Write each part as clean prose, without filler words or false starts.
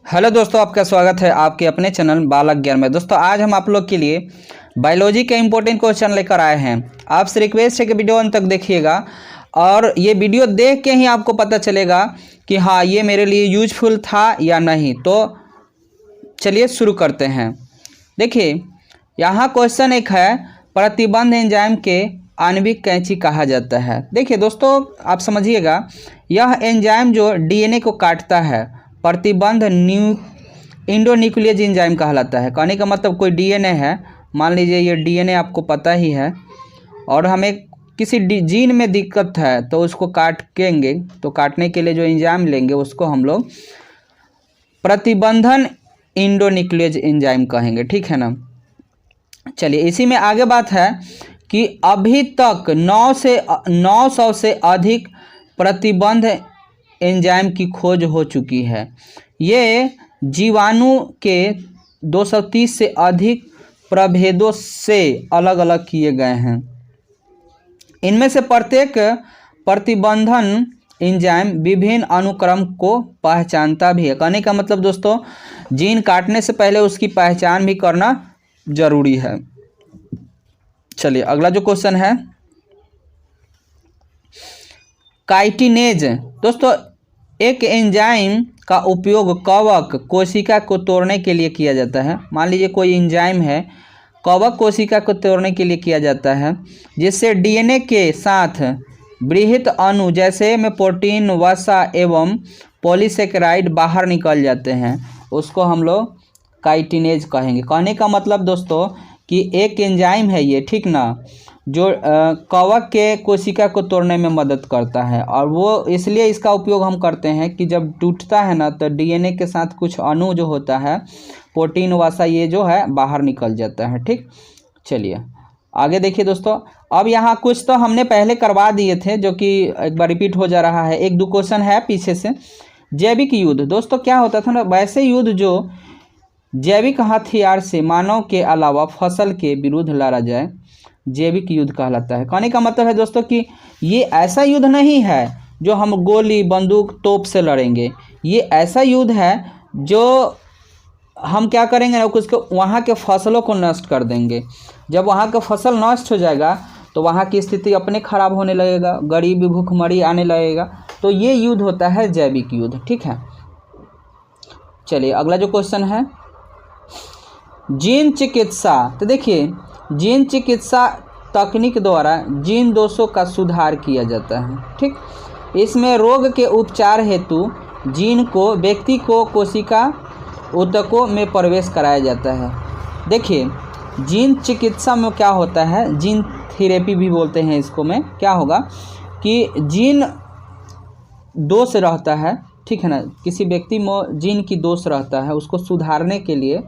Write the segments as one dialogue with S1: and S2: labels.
S1: Hello दोस्तों, आपका स्वागत है आपके अपने चैनल बालक ज्ञान में। दोस्तों आज हम आप लोग के लिए बायोलॉजी के इंपॉर्टेंट क्वेश्चन लेकर आए हैं। आपसे रिक्वेस्ट है कि वीडियो अंत तक देखिएगा और ये वीडियो देख के ही आपको पता चलेगा कि हाँ ये मेरे लिए यूजफुल था या नहीं। तो चलिए शुरू करते हैं। देखिए यहाँ क्वेश्चन एक है, प्रतिबंध एंजाइम के आणविक कैंची कहा जाता है। देखिए दोस्तों आप समझिएगा, यह एंजाइम जो डीएनए को काटता है प्रतिबंध इंडोन्यूक्लियेज एंजाइम कहलाता है। कहने का मतलब कोई डीएनए है, मान लीजिए ये डीएनए आपको पता ही है और हमें किसी जीन में दिक्कत है तो उसको काटेंगे, तो काटने के लिए जो एंजाइम लेंगे उसको हम लोग प्रतिबंधन इंडोन्यूक्लियेज एंजाइम कहेंगे, ठीक है ना। चलिए इसी में आगे बात है कि अभी तक 900 से अधिक प्रतिबंध एंजाइम की खोज हो चुकी है। ये जीवाणु के 230 से अधिक प्रभेदों से अलग अलग किए गए हैं। इनमें से प्रत्येक प्रतिबंधन एंजाइम विभिन्न अनुक्रम को पहचानता भी है। कहने का मतलब दोस्तों जीन काटने से पहले उसकी पहचान भी करना जरूरी है। चलिए अगला जो क्वेश्चन है, काइटिनेज। दोस्तों एक एंजाइम का उपयोग कवक कोशिका को तोड़ने के लिए किया जाता है। मान लीजिए कोई एंजाइम है, कवक कोशिका को तोड़ने के लिए किया जाता है, जिससे डीएनए के साथ बृहत अणु जैसे में प्रोटीन, वसा एवं पॉलीसेकेराइड बाहर निकल जाते हैं, उसको हम लोग काइटिनेज कहेंगे। कहने का मतलब दोस्तों कि एक एंजाइम है ये, ठीक ना, जो कवक के कोशिका को तोड़ने में मदद करता है। और वो इसलिए इसका उपयोग हम करते हैं कि जब टूटता है ना तो डीएनए के साथ कुछ अणु जो होता है, प्रोटीन, वसा, ये जो है बाहर निकल जाता है, ठीक। चलिए आगे देखिए दोस्तों, अब यहाँ कुछ तो हमने पहले करवा दिए थे जो कि एक बार रिपीट हो जा रहा है। एक दो क्वेश्चन है पीछे से। जैविक युद्ध। दोस्तों क्या होता था ना, वैसे युद्ध जो जैविक हथियार से मानव के अलावा फसल के विरुद्ध लड़ा जाए, जैविक युद्ध कहलाता है। कहने का मतलब है दोस्तों कि ये ऐसा युद्ध नहीं है जो हम गोली, बंदूक, तोप से लड़ेंगे। ये ऐसा युद्ध है जो हम क्या करेंगे ना, उसको वहाँ के फसलों को नष्ट कर देंगे। जब वहाँ का फसल नष्ट हो जाएगा तो वहाँ की स्थिति अपने खराब होने लगेगा, गरीबी, भूखमरी आने लगेगा। तो ये युद्ध होता है जैविक युद्ध, ठीक है। चलिए अगला जो क्वेश्चन है, जीन चिकित्सा। तो देखिए जीन चिकित्सा तकनीक द्वारा जीन दोषों का सुधार किया जाता है, ठीक। इसमें रोग के उपचार हेतु जीन को व्यक्ति को कोशिका ऊतकों में प्रवेश कराया जाता है। देखिए जीन चिकित्सा में क्या होता है, जीन थेरेपी भी बोलते हैं इसको। में क्या होगा कि जीन दोष रहता है, ठीक है ना, किसी व्यक्ति में जीन की दोष रहता है, उसको सुधारने के लिए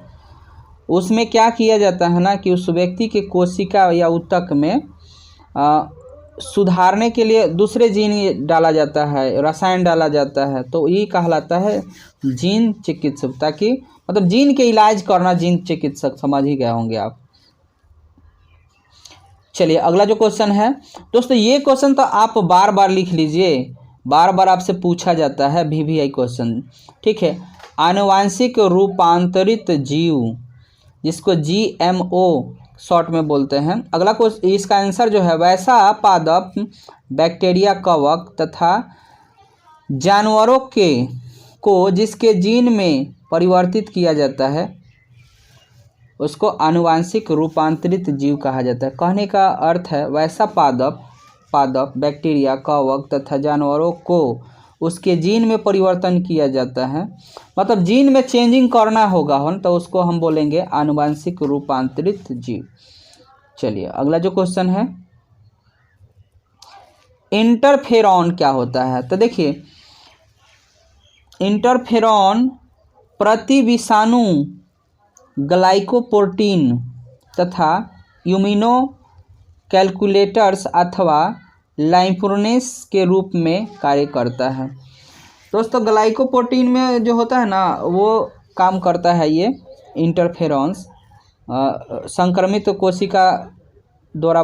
S1: उसमें क्या किया जाता है ना कि उस व्यक्ति के कोशिका या ऊतक में सुधारने के लिए दूसरे जीन डाला जाता है, रसायन डाला जाता है। तो ये कहलाता है जीन चिकित्सक, ताकि मतलब जीन के इलाज करना जीन चिकित्सक, समझ ही गए होंगे आप। चलिए अगला जो क्वेश्चन है दोस्तों, ये क्वेश्चन तो आप बार बार लिख लीजिए, बार बार आपसे पूछा जाता है, VVI क्वेश्चन, ठीक है। आनुवांशिक रूपांतरित जीव, जिसको GMO शॉर्ट में बोलते हैं। अगला क्वेश्चन, इसका आंसर जो है, वैसा पादप बैक्टीरिया, कवक तथा जानवरों को जिसके जीन में परिवर्तित किया जाता है उसको आनुवांशिक रूपांतरित जीव कहा जाता है। कहने का अर्थ है वैसा पादप बैक्टीरिया, कवक तथा जानवरों को उसके जीन में परिवर्तन किया जाता है, मतलब जीन में चेंजिंग करना होगा तो उसको हम बोलेंगे आनुवांशिक रूपांतरित जीव। चलिए अगला जो क्वेश्चन है, इंटरफेरॉन क्या होता है। तो देखिए इंटरफेरॉन प्रतिविषाणु ग्लाइकोप्रोटीन तथा इम्यूनो कैलकुलेटर्स अथवा लाइम्फोनेस के रूप में कार्य करता है। दोस्तों ग्लाइकोप्रोटीन में जो होता है ना वो काम करता है ये इंटरफेरॉन्स, संक्रमित कोशिका द्वारा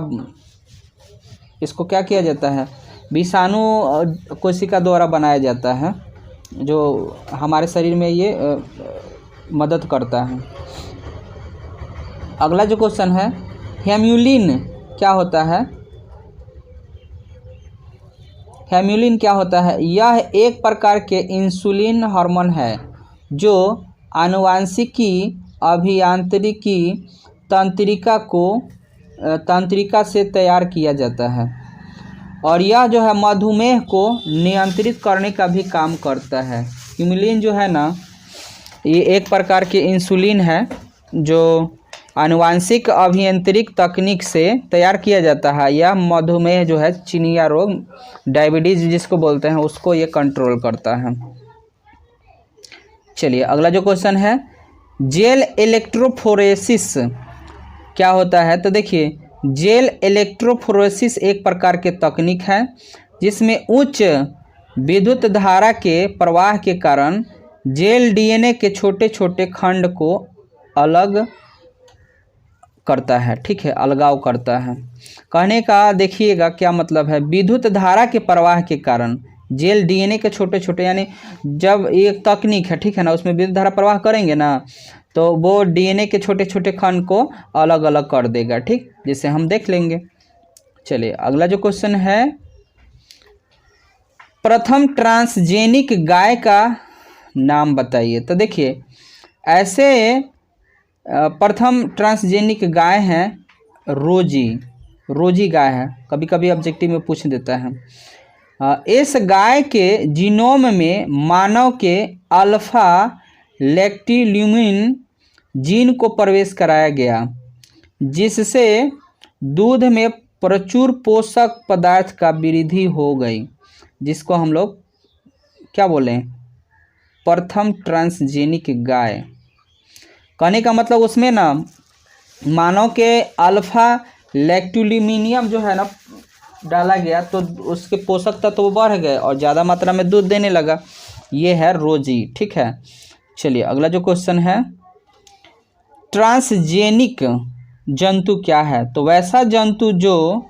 S1: इसको क्या किया जाता है, विषाणु कोशिका द्वारा बनाया जाता है। जो हमारे शरीर में ये मदद करता है। अगला जो क्वेश्चन है, हेम्यूलिन क्या होता है? हेम्यूलिन क्या होता है? यह एक प्रकार के इंसुलिन हार्मोन है जो आनुवांशिकी, अभियांत्रिकी, तंत्रिका से तैयार किया जाता है और यह जो है मधुमेह को नियंत्रित करने का भी काम करता है। हेम्यूलिन जो है ना, ये एक प्रकार के इंसुलिन है जो आनुवांशिक अभियांत्रिक तकनीक से तैयार किया जाता है। यह मधुमेह जो है, चिनिया रोग, डायबिटीज जिसको बोलते हैं, उसको ये कंट्रोल करता है। चलिए अगला जो क्वेश्चन है, जेल इलेक्ट्रोफोरेसिस क्या होता है? तो देखिए, जेल इलेक्ट्रोफोरेसिस एक प्रकार के तकनीक है जिसमें उच्च विद्युत धारा के प्रवाह के कारण जेल डीएनए के छोटे छोटे खंड को अलग करता है। ठीक है, अलगाव करता है। कहने का देखिएगा क्या मतलब है, विद्युत धारा के प्रवाह के कारण जेल डीएनए के छोटे छोटे, यानी जब एक तकनीक है, ठीक है ना, उसमें विद्युत धारा प्रवाह करेंगे ना तो वो डीएनए के छोटे छोटे खंड को अलग अलग कर देगा। ठीक, जिसे हम देख लेंगे। चलिए अगला जो क्वेश्चन है, प्रथम ट्रांसजेनिक गाय का नाम बताइए। तो देखिए, ऐसे प्रथम ट्रांसजेनिक गाय हैं रोजी गाय है, कभी कभी ऑब्जेक्टिव में पूछ देता है। इस गाय के जीनोम में मानव के अल्फा लैक्टिल्यूमिन जीन को प्रवेश कराया गया, जिससे दूध में प्रचुर पोषक पदार्थ का वृद्धि हो गई, जिसको हम लोग क्या बोलें, प्रथम ट्रांसजेनिक गाय। कहने का मतलब उसमें ना मानव के अल्फा लैक्टिल्यूमिनियम जो है ना डाला गया, तो उसके पोषक तत्व बढ़ गए और ज़्यादा मात्रा में दूध देने लगा। ये है रोजी। ठीक है, चलिए अगला जो क्वेश्चन है, ट्रांसजेनिक जंतु क्या है? तो वैसा जंतु जो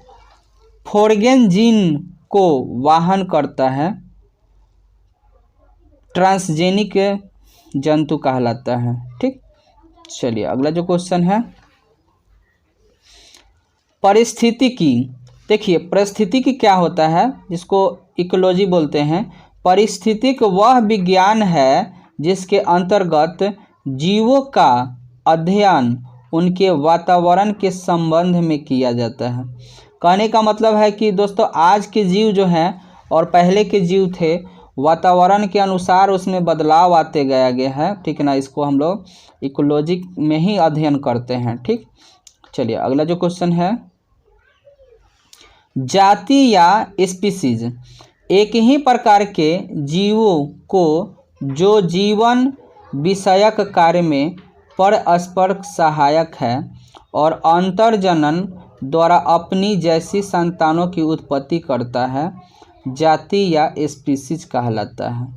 S1: फोर्गेन जीन को वाहन करता है, ट्रांसजेनिक जंतु कहलाता है। ठीक, चलिए अगला जो क्वेश्चन है, पारिस्थितिकी। देखिए, पारिस्थितिकी क्या होता है, जिसको इकोलॉजी बोलते हैं। पारिस्थितिक वह विज्ञान है जिसके अंतर्गत जीवों का अध्ययन उनके वातावरण के संबंध में किया जाता है। कहने का मतलब है कि दोस्तों, आज के जीव जो हैं और पहले के जीव थे, वातावरण के अनुसार उसमें बदलाव आते गया गया है। ठीक है ना, इसको हम लोग इकोलॉजी में ही अध्ययन करते हैं। ठीक, चलिए अगला जो क्वेश्चन है, जाति या स्पीसीज एक ही प्रकार के जीवों को जो जीवन विषयक कार्य में परस्पर सहायक है और अंतर्जनन द्वारा अपनी जैसी संतानों की उत्पत्ति करता है, जाति या स्पीसीज कहलाता है।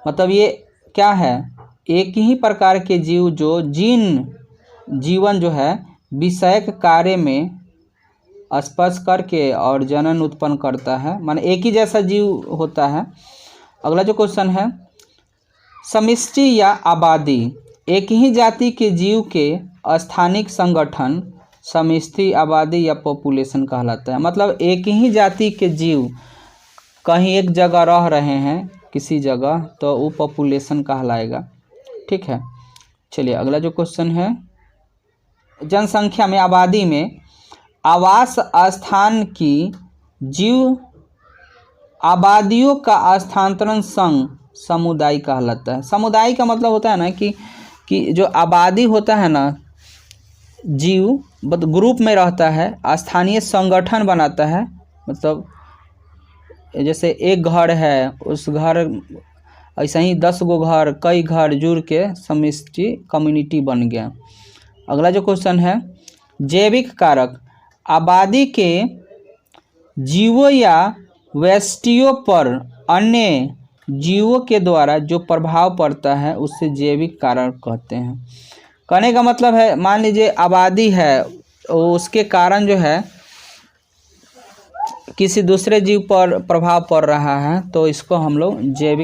S1: मतलब ये क्या है, एक ही प्रकार के जीव जो जीवन जो है विषयक कार्य में स्पर्श करके और जनन उत्पन्न करता है, माने एक ही जैसा जीव होता है। अगला जो क्वेश्चन है, समष्टि या आबादी एक ही जाति के जीव के स्थानिक संगठन समष्टि, आबादी या पॉपुलेशन कहलाता है। मतलब एक ही जाति के जीव कहीं एक जगह रह रहे हैं किसी जगह, तो वो पॉपुलेशन कहलाएगा। ठीक है, चलिए अगला जो क्वेश्चन है, जनसंख्या में, आबादी में आवास स्थान की जीव आबादियों का स्थानांतरण संघ समुदाय कहलाता है। समुदाय का मतलब होता है ना कि जो आबादी होता है ना, जीव ग्रुप में रहता है, स्थानीय संगठन बनाता है। मतलब जैसे एक घर है, उस घर ऐसे ही 10 गो घर, कई घर जुड़ के समष्टि कम्युनिटी बन गया। अगला जो क्वेश्चन है, जैविक कारक आबादी के जीवों या व्यष्टियों पर अन्य जीवों के द्वारा जो प्रभाव पड़ता है उससे जैविक कारक कहते हैं। कहने का मतलब है, मान लीजिए आबादी है, उसके कारण जो है किसी दूसरे जीव पर प्रभाव पड़ रहा है, तो इसको हम लोग जैविक